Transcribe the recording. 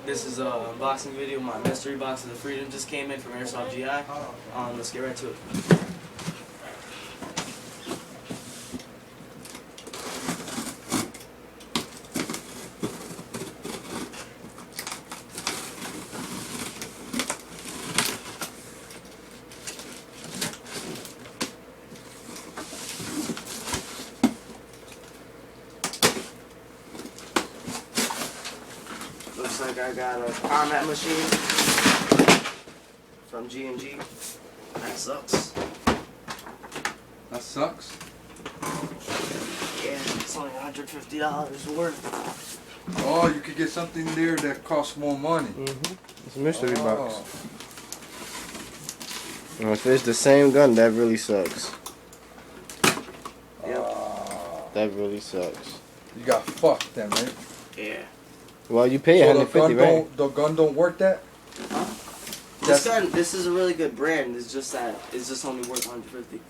This is an unboxing video. My mystery box of the Freedom just came in from ASGI. Let's get right to it. Looks like I got a combat machine from G&G. That sucks. That sucks? Yeah, it's only $150 worth. Oh, you could get something there that costs more money. It's a mystery box. And if it's the same gun, that really sucks. Yep. That really sucks. You got fucked then, right? Yeah. Well, you pay So $150, right? The gun don't work that? Huh? This gun, this is a really good brand. It's just that it's just only worth $150.